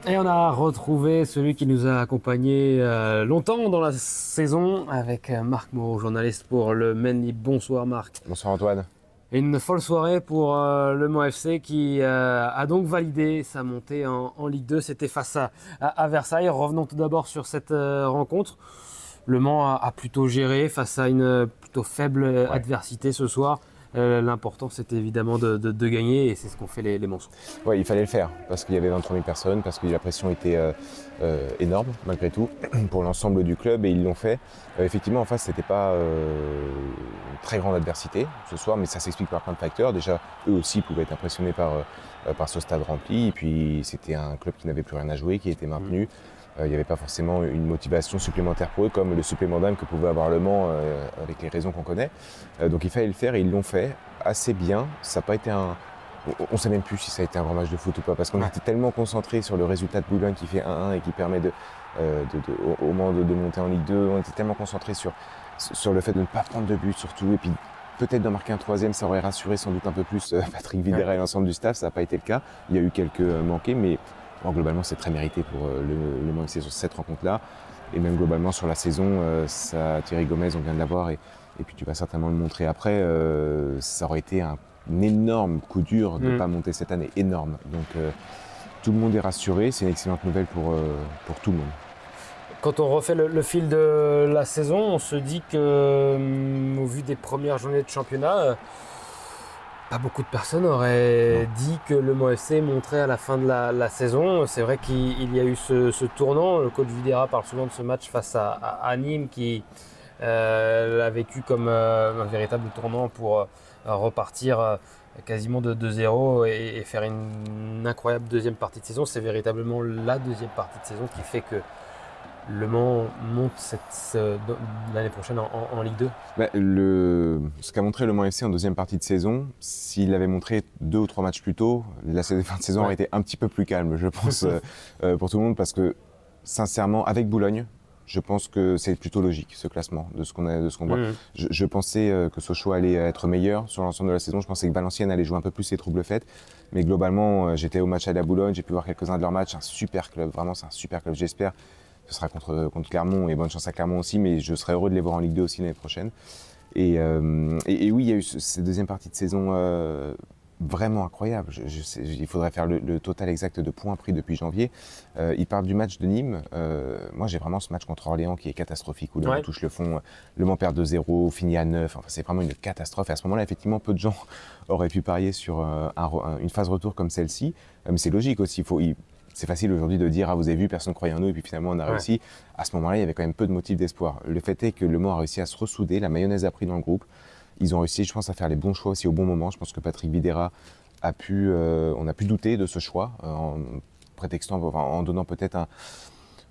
Et on a retrouvé celui qui nous a accompagnés longtemps dans la saison avec Marc Moreau, journaliste pour le Maine Libre. Bonsoir Marc. Bonsoir Antoine. Une folle soirée pour le Mans FC qui a donc validé sa montée en Ligue 2. C'était face à Versailles. Revenons tout d'abord sur cette rencontre. Le Mans a plutôt géré face à une plutôt faible adversité ce soir. L'important c'était évidemment de gagner et c'est ce qu'ont fait les Manceaux. Oui, il fallait le faire parce qu'il y avait 23 000 personnes, parce que la pression était énorme malgré tout pour l'ensemble du club et ils l'ont fait. Effectivement en face c'était pas une très grande adversité ce soir, mais ça s'explique par plein de facteurs. Déjà eux aussi pouvaient être impressionnés par ce stade rempli et puis c'était un club qui n'avait plus rien à jouer, qui était maintenu. Il n'y avait pas forcément une motivation supplémentaire pour eux, comme le supplément d'âme que pouvait avoir Le Mans avec les raisons qu'on connaît. Donc il fallait le faire et ils l'ont fait assez bien. Ça n'a pas été un... On ne sait même plus si ça a été un grand match de foot ou pas, parce qu'on était tellement concentrés sur le résultat de Boulogne qui fait 1-1 et qui permet au Mans de monter en Ligue 2. On était tellement concentrés sur le fait de ne pas prendre de but surtout. Et puis peut-être d'en marquer un troisième, ça aurait rassuré sans doute un peu plus Patrick Videra et l'ensemble du staff. Ça n'a pas été le cas. Il y a eu quelques manqués, mais... Bon, globalement, c'est très mérité pour le Mans FC sur cette rencontre-là. Et même globalement sur la saison, Thierry Gomez, on vient de l'avoir, et puis tu vas certainement le montrer après, ça aurait été un énorme coup dur de ne pas monter cette année, énorme. Donc tout le monde est rassuré, c'est une excellente nouvelle pour tout le monde. Quand on refait le fil de la saison, on se dit que, au vu des premières journées de championnat, pas beaucoup de personnes auraient dit que le Mans FC monterait à la fin de la saison. C'est vrai qu'il y a eu ce tournant. Le coach Videra parle souvent de ce match face à Nîmes qui l'a vécu comme un véritable tournant pour repartir quasiment de 2-0 et faire une incroyable deuxième partie de saison. C'est véritablement la deuxième partie de saison qui fait que Le Mans monte l'année prochaine en Ligue 2. Ce qu'a montré le Mans FC en deuxième partie de saison, s'il l'avait montré 2 ou 3 matchs plus tôt, la fin de saison aurait été un petit peu plus calme, je pense, pour tout le monde, parce que sincèrement, avec Boulogne, je pense que c'est plutôt logique ce classement de ce qu'on voit. Je pensais que Sochaux allait être meilleur sur l'ensemble de la saison. Je pensais que Valenciennes allait jouer un peu plus les troubles faites. Mais globalement, j'étais au match à la Boulogne, j'ai pu voir quelques-uns de leurs matchs. Un super club, vraiment, c'est un super club. J'espère que ce sera contre Clermont et bonne chance à Clermont aussi, mais je serais heureux de les voir en Ligue 2 aussi l'année prochaine. Et oui, il y a eu cette deuxième partie de saison vraiment incroyable. Il faudrait faire le total exact de points pris depuis janvier. Il parle du match de Nîmes. Moi, j'ai vraiment ce match contre Orléans qui est catastrophique, où le Mans touche le fond, le Mans perd 2-0, finit à 9. Enfin, c'est vraiment une catastrophe. Et à ce moment-là, effectivement, peu de gens auraient pu parier sur une phase retour comme celle-ci. Mais c'est logique aussi. C'est facile aujourd'hui de dire « Ah, vous avez vu, personne ne croyait en nous, et puis finalement, on a réussi ». À ce moment-là, il y avait quand même peu de motifs d'espoir. Le fait est que le Mans a réussi à se ressouder, la mayonnaise a pris dans le groupe. Ils ont réussi, je pense, à faire les bons choix aussi au bon moment. Je pense que Patrick Videra on a pu douter de ce choix, en donnant peut-être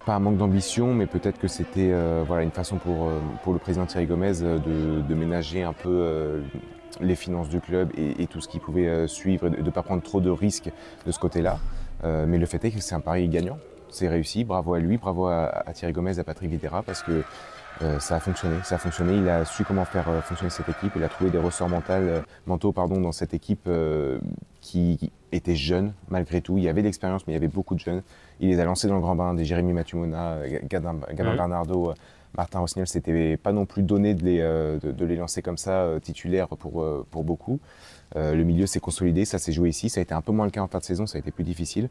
pas un manque d'ambition, mais peut-être que c'était une façon pour le président Thierry Gomez de ménager un peu les finances du club et tout ce qu'il pouvait suivre, et de ne pas prendre trop de risques de ce côté-là. Mais le fait est que c'est un pari gagnant. C'est réussi, bravo à lui, bravo à Thierry Gomez, à Patrick Videra, parce que ça a fonctionné, il a su comment faire fonctionner cette équipe, il a trouvé des ressorts mentaux dans cette équipe qui était jeune malgré tout. Il y avait de l'expérience, mais il y avait beaucoup de jeunes. Il les a lancés dans le grand bain, des Jérémy Matumona, Gabin Bernardo, Martin Rossignol. C'était pas non plus donné de les lancer comme ça, titulaires pour beaucoup. Le milieu s'est consolidé, ça s'est joué ici, ça a été un peu moins le cas en fin de saison, ça a été plus difficile.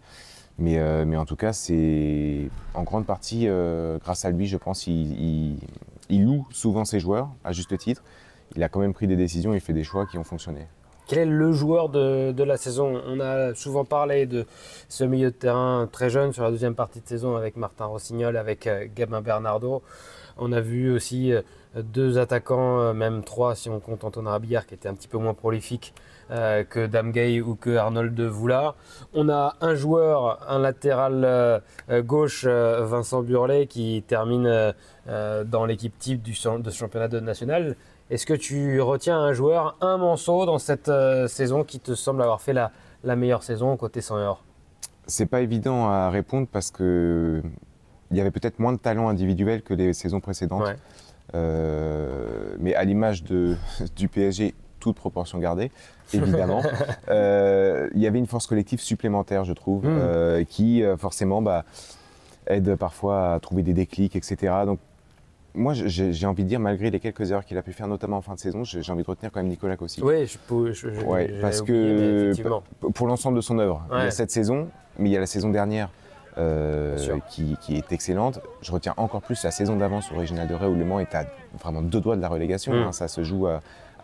Mais en tout cas, c'est en grande partie grâce à lui, je pense. Il loue souvent ses joueurs, à juste titre. Il a quand même pris des décisions, il fait des choix qui ont fonctionné. Quel est le joueur de la saison? On a souvent parlé de ce milieu de terrain très jeune sur la deuxième partie de saison avec Martin Rossignol, avec Gabin Bernardo. On a vu aussi 2 attaquants, même 3 si on compte Antonin Rabillard qui était un petit peu moins prolifique que Dame Gay ou que Arnold de Voula. On a un joueur, un latéral gauche, Vincent Burlet, qui termine dans l'équipe type de ce championnat national. Est-ce que tu retiens un joueur, un Manceau dans cette saison qui te semble avoir fait la meilleure saison côté 100 heures? C'est pas évident à répondre parce que il y avait peut-être moins de talent individuel que les saisons précédentes. Mais à l'image du PSG, toute proportion gardée, évidemment. Il y avait une force collective supplémentaire, je trouve, qui forcément aide parfois à trouver des déclics, etc. Donc, moi, j'ai envie de dire, malgré les quelques erreurs qu'il a pu faire, notamment en fin de saison, j'ai envie de retenir quand même Nicolas Cossy. Oui, parce oublié, que pour l'ensemble de son œuvre, il y a cette saison, mais il y a la saison dernière qui est excellente. Je retiens encore plus la saison d'avant sur Original de Ray où Le Mans est à vraiment 2 doigts de la relégation. Ça se joue à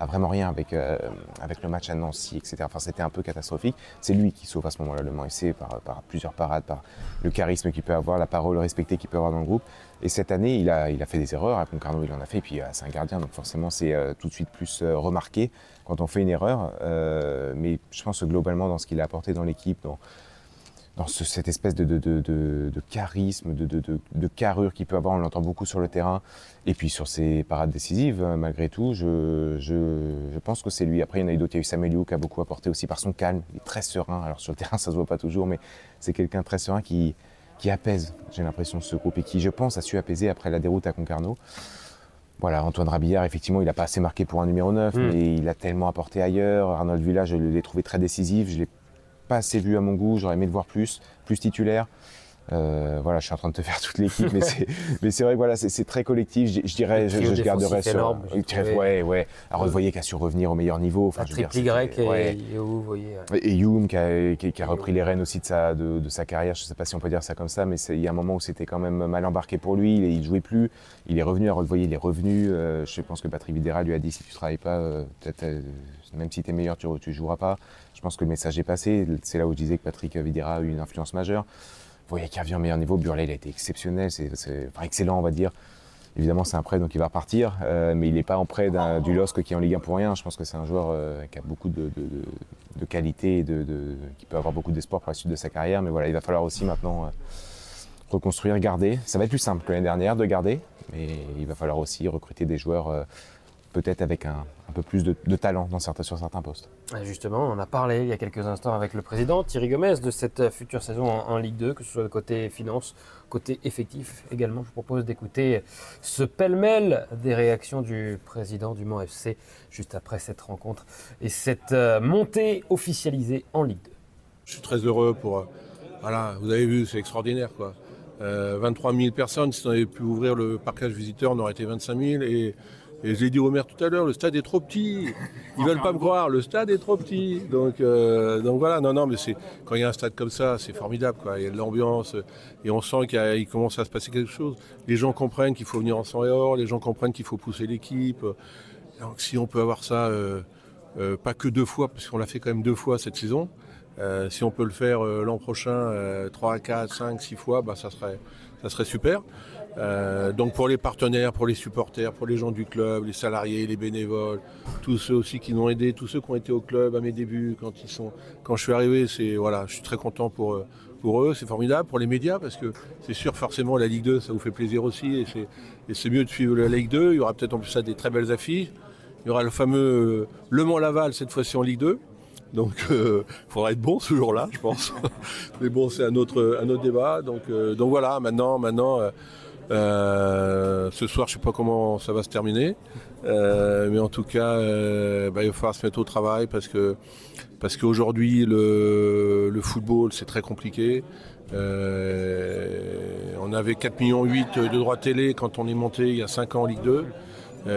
vraiment rien avec le match à Nancy, etc. Enfin, c'était un peu catastrophique. C'est lui qui sauve à ce moment-là Le Mans FC par plusieurs parades, par le charisme qu'il peut avoir, la parole respectée qu'il peut avoir dans le groupe. Et cette année, il a fait des erreurs. À Concarneau, il en a fait. Et puis, c'est un gardien, donc forcément, c'est tout de suite plus remarqué quand on fait une erreur. Mais je pense que globalement, dans ce qu'il a apporté dans l'équipe, dans cette espèce de charisme, de carrure qu'il peut avoir, on l'entend beaucoup sur le terrain. Et puis sur ses parades décisives, malgré tout, je pense que c'est lui. Après, il y en a eu d'autres. Il y a eu Samuel Liu qui a beaucoup apporté aussi par son calme. Il est très serein. Alors sur le terrain, ça se voit pas toujours, mais c'est quelqu'un de très serein qui apaise, j'ai l'impression, ce groupe. Et qui, je pense, a su apaiser après la déroute à Concarneau. Voilà, Antoine Rabillard, effectivement, il n'a pas assez marqué pour un numéro 9, mais il a tellement apporté ailleurs. Arnold Villa, je l'ai trouvé très décisif. Je l'ai pas assez vu à mon goût, j'aurais aimé le voir plus titulaire. Voilà, je suis en train de te faire toute l'équipe, mais c'est vrai que voilà, c'est très collectif. Je dirais, je garderais sur. Énorme, ouais. Alors, vous voyez, qui a su revenir au meilleur niveau. Enfin, triple Y et vous voyez. Et Youm qui a repris les rênes aussi de sa carrière. Je ne sais pas si on peut dire ça comme ça, mais il y a un moment où c'était quand même mal embarqué pour lui. Il ne jouait plus. Il est revenu. Alors, vous voyez, il est revenu. Je pense que Patrick Videra lui a dit si tu ne travailles pas, peut-être, même si tu es meilleur, tu ne joueras pas. Je pense que le message est passé. C'est là où je disais que Patrick Videra a eu une influence majeure. Vous voyez qu'il revient au meilleur niveau. Burley, il a été exceptionnel, c'est excellent, on va dire. Évidemment, c'est un prêt, donc il va repartir. Mais il n'est pas en prêt du LOSC qui est en Ligue 1 pour rien. Je pense que c'est un joueur qui a beaucoup de qualité et qui peut avoir beaucoup d'espoir pour la suite de sa carrière. Mais voilà, il va falloir aussi maintenant reconstruire, garder. Ça va être plus simple que l'année dernière de garder. Mais il va falloir aussi recruter des joueurs peut-être avec un peu plus de talent sur certains postes. Justement, on a parlé il y a quelques instants avec le président Thierry Gomez de cette future saison en Ligue 2, que ce soit le côté finance, côté effectif également. Je vous propose d'écouter ce pêle-mêle des réactions du président du Mans FC juste après cette rencontre et cette montée officialisée en Ligue 2. Je suis très heureux pour... voilà, vous avez vu, c'est extraordinaire, quoi. 23 000 personnes, si on avait pu ouvrir le parcage visiteur, on aurait été 25 000 et je l'ai dit au maire tout à l'heure, le stade est trop petit. Ils veulent pas me croire, le stade est trop petit. Donc voilà, non, mais quand il y a un stade comme ça, c'est formidable, quoi. Il y a de l'ambiance et on sent qu'il commence à se passer quelque chose. Les gens comprennent qu'il faut venir en sang et or, les gens comprennent qu'il faut pousser l'équipe. Donc si on peut avoir ça, pas que 2 fois, parce qu'on l'a fait quand même 2 fois cette saison, si on peut le faire l'an prochain 3, 4, 5, 6 fois, ça serait super. Donc pour les partenaires, pour les supporters, pour les gens du club, les salariés, les bénévoles, tous ceux aussi qui m'ont aidé, tous ceux qui ont été au club à mes débuts, quand je suis arrivé, je suis très content pour eux, c'est formidable, pour les médias, parce que c'est sûr forcément la Ligue 2 ça vous fait plaisir aussi et c'est mieux de suivre la Ligue 2, il y aura peut-être en plus ça des très belles affiches, il y aura le fameux Le Mans-Laval cette fois-ci en Ligue 2. Donc, il faudra être bon ce jour-là, je pense. Mais bon, c'est un autre débat. Donc voilà, maintenant, ce soir, je ne sais pas comment ça va se terminer. Mais en tout cas, il va falloir se mettre au travail parce qu'aujourd'hui, le football, c'est très compliqué. On avait 4,8 millions de droits télé quand on est monté il y a 5 ans en Ligue 2.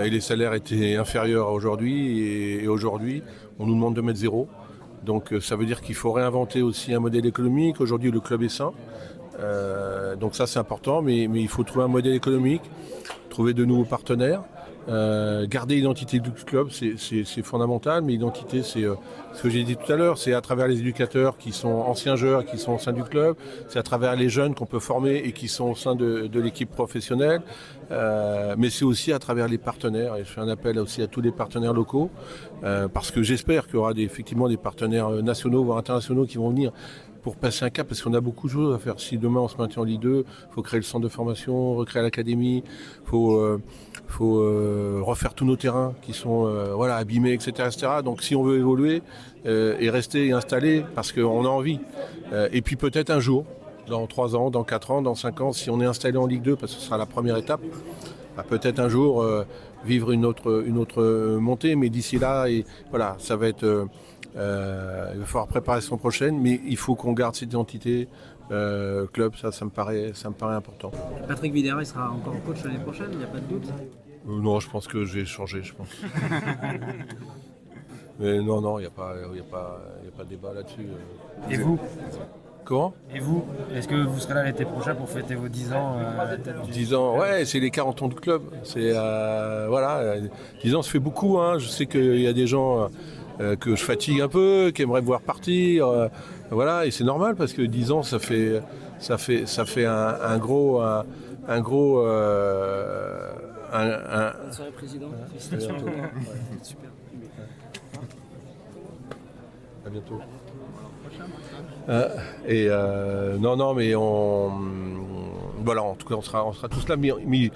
Et les salaires étaient inférieurs à aujourd'hui. Et aujourd'hui, on nous demande de mettre 0. Donc ça veut dire qu'il faut réinventer aussi un modèle économique. Aujourd'hui, le club est sain. Donc ça, c'est important. Mais il faut trouver un modèle économique, trouver de nouveaux partenaires. Garder l'identité du club, c'est fondamental. Mais l'identité, c'est ce que j'ai dit tout à l'heure. C'est à travers les éducateurs qui sont anciens joueurs, qui sont au sein du club. C'est à travers les jeunes qu'on peut former et qui sont au sein de l'équipe professionnelle. Mais c'est aussi à travers les partenaires. Et je fais un appel aussi à tous les partenaires locaux. Parce que j'espère qu'il y aura effectivement des partenaires nationaux, voire internationaux qui vont venir pour passer un cap, parce qu'on a beaucoup de choses à faire. Si demain on se maintient en Ligue 2, il faut créer le centre de formation, recréer l'académie, il faut refaire tous nos terrains qui sont abîmés, etc., etc. Donc si on veut évoluer et rester installé, parce qu'on a envie. Et puis peut-être un jour, dans 3 ans, dans 4 ans, dans 5 ans, si on est installé en Ligue 2, parce que ce sera la première étape, peut-être un jour vivre une autre montée. Mais d'ici là, et voilà, ça va être. Il va falloir préparer la saison prochaine, mais il faut qu'on garde cette identité club. Ça me paraît important. Patrick Vieira, il sera encore coach l'année prochaine, il n'y a pas de doute? Non, je pense que j'ai changé, je pense. Mais non, il n'y a pas de débat là-dessus. Et vous? Comment? Et vous? Est-ce que vous serez là l'été prochain pour fêter vos 10 ans à la tête du... 10 ans, ouais, c'est les 40 ans du club. C'est, voilà, 10 ans, ça fait beaucoup. Hein. Je sais qu'il y a des gens que je fatigue un peu, qui aimeraient me voir partir. Voilà, et c'est normal parce que 10 ans, ça fait un gros... Bonne soirée, président. Félicitations. Super. À bientôt. Non, mais voilà, en tout cas, on sera tous là. Mais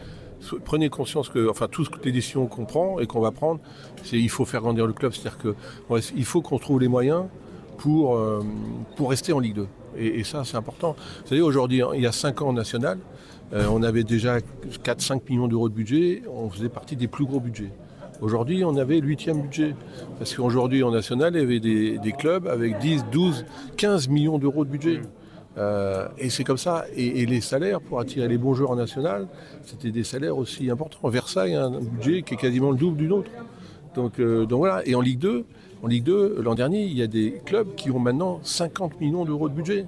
prenez conscience que, enfin, toutes les décisions qu'on prend et qu'on va prendre, il faut faire grandir le club. C'est-à-dire qu'il faut qu'on trouve les moyens pour rester en Ligue 2. Et ça, c'est important. Vous savez, aujourd'hui, il y a 5 ans en national, on avait déjà 4-5 millions d'euros de budget. On faisait partie des plus gros budgets. Aujourd'hui, on avait le 8e budget. Parce qu'aujourd'hui, en national, il y avait des clubs avec 10, 12, 15 millions d'euros de budget. Et c'est comme ça. Et les salaires, pour attirer les bons joueurs en national, c'était des salaires aussi importants. Versailles a un budget qui est quasiment le double du nôtre. Donc voilà. Et en Ligue 2, l'an dernier, il y a des clubs qui ont maintenant 50 millions d'euros de budget.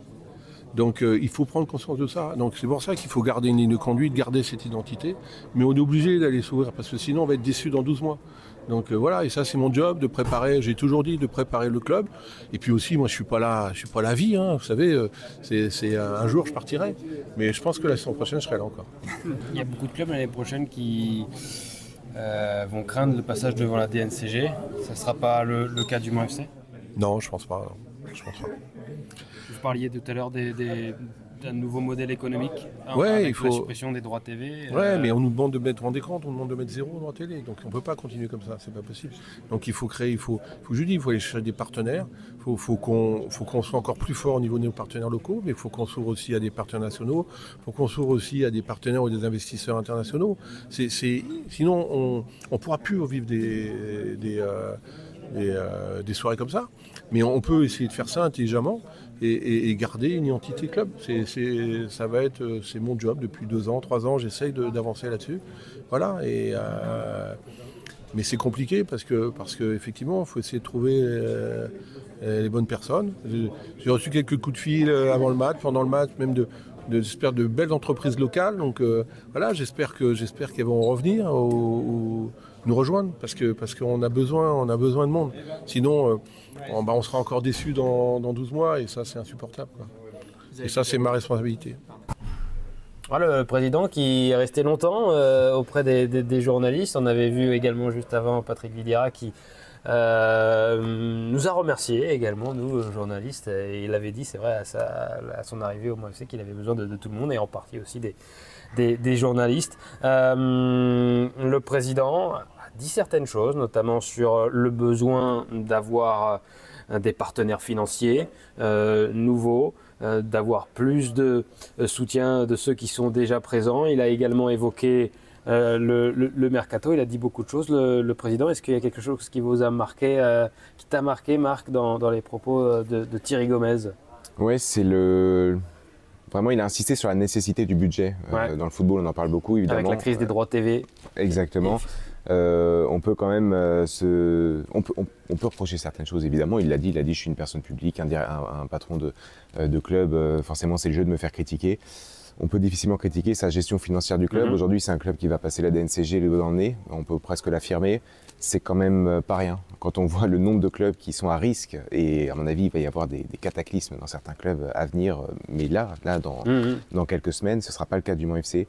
Donc il faut prendre conscience de ça. Donc c'est pour ça qu'il faut garder une ligne de conduite, garder cette identité. Mais on est obligé d'aller s'ouvrir parce que sinon on va être déçu dans 12 mois. Donc voilà, et ça c'est mon job de préparer, j'ai toujours dit de préparer le club. Et puis aussi, moi je suis pas là à vie, hein, vous savez, c'est un jour je partirai. Mais je pense que la saison prochaine je serai là encore. Il y a beaucoup de clubs l'année prochaine qui vont craindre le passage devant la DNCG. Ça ne sera pas le cas du Mans FC? Non, je pense pas. Vous parliez tout à l'heure d'un nouveau modèle économique, avec la suppression des droits TV. Ouais, mais on nous demande de mettre, vous vous rendez compte, on nous demande de mettre 0 droit télé, donc on ne peut pas continuer comme ça, c'est pas possible. Donc il faut créer, il faut aller chercher des partenaires, il faut qu'on soit encore plus fort au niveau de nos partenaires locaux, mais il faut qu'on s'ouvre aussi à des partenaires nationaux, il faut qu'on s'ouvre aussi à des partenaires ou des investisseurs internationaux. Sinon, on ne pourra plus vivre des soirées comme ça, mais on peut essayer de faire ça intelligemment et garder une identité club. C'est mon job depuis 2 ans, 3 ans, j'essaye d'avancer là-dessus. Voilà, mais c'est compliqué parce que effectivement, il faut essayer de trouver les bonnes personnes. J'ai reçu quelques coups de fil avant le match, pendant le match, même j'espère de belles entreprises locales. Donc voilà, j'espère qu'elles vont revenir ou nous rejoindre parce qu'on a besoin de monde. Sinon, on sera encore déçus dans 12 mois et ça, c'est insupportable, quoi. Et ça, c'est ma responsabilité. Voilà, le président qui est resté longtemps auprès des journalistes. On avait vu également juste avant Patrick Vieira qui nous a remerciés également, nous journalistes. Et il avait dit, c'est vrai, à son arrivée au Mans FC qu'il avait besoin de tout le monde et en partie aussi des journalistes. Le président a dit certaines choses, notamment sur le besoin d'avoir des partenaires financiers nouveaux, d'avoir plus de soutien de ceux qui sont déjà présents. Il a également évoqué le mercato, il a dit beaucoup de choses, le président. Est-ce qu'il y a quelque chose qui vous a marqué, qui t'a marqué, Marc, dans les propos de Thierry Gomez? Oui, vraiment, il a insisté sur la nécessité du budget. Ouais. Dans le football, on en parle beaucoup, évidemment. Avec la crise des droits TV. Exactement. On peut quand même on peut reprocher certaines choses, évidemment. Il l'a dit, je suis une personne publique, un patron de club. Forcément, c'est le jeu de me faire critiquer. On peut difficilement critiquer sa gestion financière du club. Aujourd'hui, c'est un club qui va passer la DNCG le doigt dans le nez. On peut presque l'affirmer. C'est quand même pas rien. Quand on voit le nombre de clubs qui sont à risque, et à mon avis, il va y avoir des cataclysmes dans certains clubs à venir. Mais là, dans quelques semaines, ce ne sera pas le cas du Mans FC.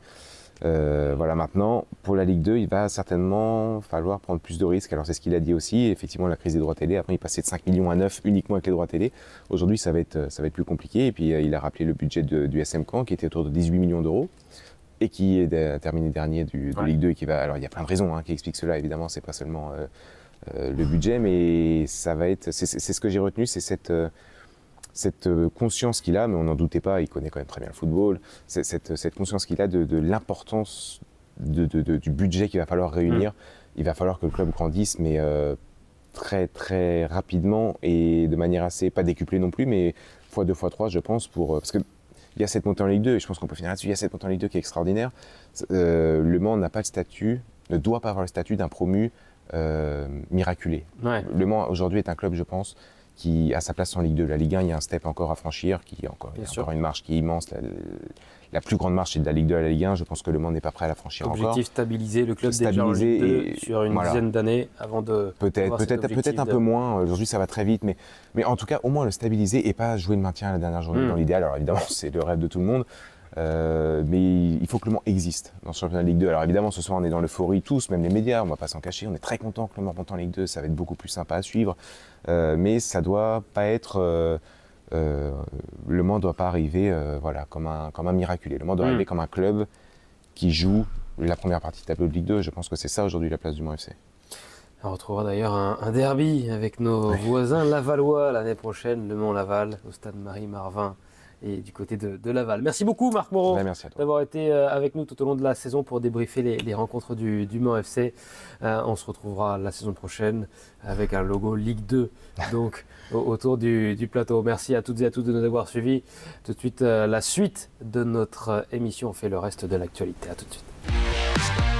Voilà, maintenant, pour la Ligue 2, il va certainement falloir prendre plus de risques. Alors, c'est ce qu'il a dit aussi. Effectivement, la crise des droits télé, après, il passait de 5 millions à 9 uniquement avec les droits télé. Aujourd'hui, ça va être plus compliqué. Et puis, il a rappelé le budget du SM Caen, qui était autour de 18 millions d'euros et qui est terminé dernier de Ligue 2. Et qui va, alors, il y a plein de raisons qui expliquent cela, évidemment. C'est pas seulement le budget, mais ça va être. C'est ce que j'ai retenu, c'est cette conscience qu'il a, mais on n'en doutait pas, il connaît quand même très bien le football, cette conscience qu'il a de l'importance du budget qu'il va falloir réunir. il va falloir que le club grandisse, mais très très rapidement et de manière assez, pas décuplée non plus, mais x2, x3 je pense, parce que il y a cette montée en Ligue 2, et je pense qu'on peut finir là-dessus, il y a cette montée en Ligue 2 qui est extraordinaire. Le Mans n'a pas le statut, ne doit pas avoir le statut d'un promu miraculé. Ouais. Le Mans aujourd'hui est un club, je pense, qui a sa place en Ligue 2. La Ligue 1, il y a un step encore à franchir, il y a encore une marche qui est immense. La plus grande marche, c'est de la Ligue 2 à la Ligue 1. Je pense que Le Mans n'est pas prêt à la franchir encore. Objectif, stabiliser le club déjà en Ligue 2 sur une dizaine d'années avant de... Peut-être un peu moins. Aujourd'hui, ça va très vite. Mais en tout cas, au moins le stabiliser et pas jouer le maintien à la dernière journée dans l'idéal. Alors évidemment, c'est le rêve de tout le monde. Mais il faut que Le Mans existe dans ce championnat de Ligue 2. Alors évidemment, ce soir, on est dans l'euphorie tous, même les médias, on ne va pas s'en cacher. On est très content que Le Mans monte en Ligue 2. Ça va être beaucoup plus sympa à suivre. Mais ça ne doit pas être... Le Mans ne doit pas arriver comme un miraculé. Le Mans doit arriver comme un club qui joue la première partie de tableau de Ligue 2. Je pense que c'est ça aujourd'hui la place du Mans FC. On retrouvera d'ailleurs un derby avec nos voisins lavallois l'année prochaine, Le Mans-Laval, au stade Marie-Marvin et du côté de Laval. Merci beaucoup Marc Moreau d'avoir été avec nous tout au long de la saison pour débriefer les rencontres du Mans FC. On se retrouvera la saison prochaine avec un logo Ligue 2 donc autour du plateau. Merci à toutes et à tous de nous avoir suivis. Tout de suite, la suite de notre émission, on fait le reste de l'actualité. À tout de suite.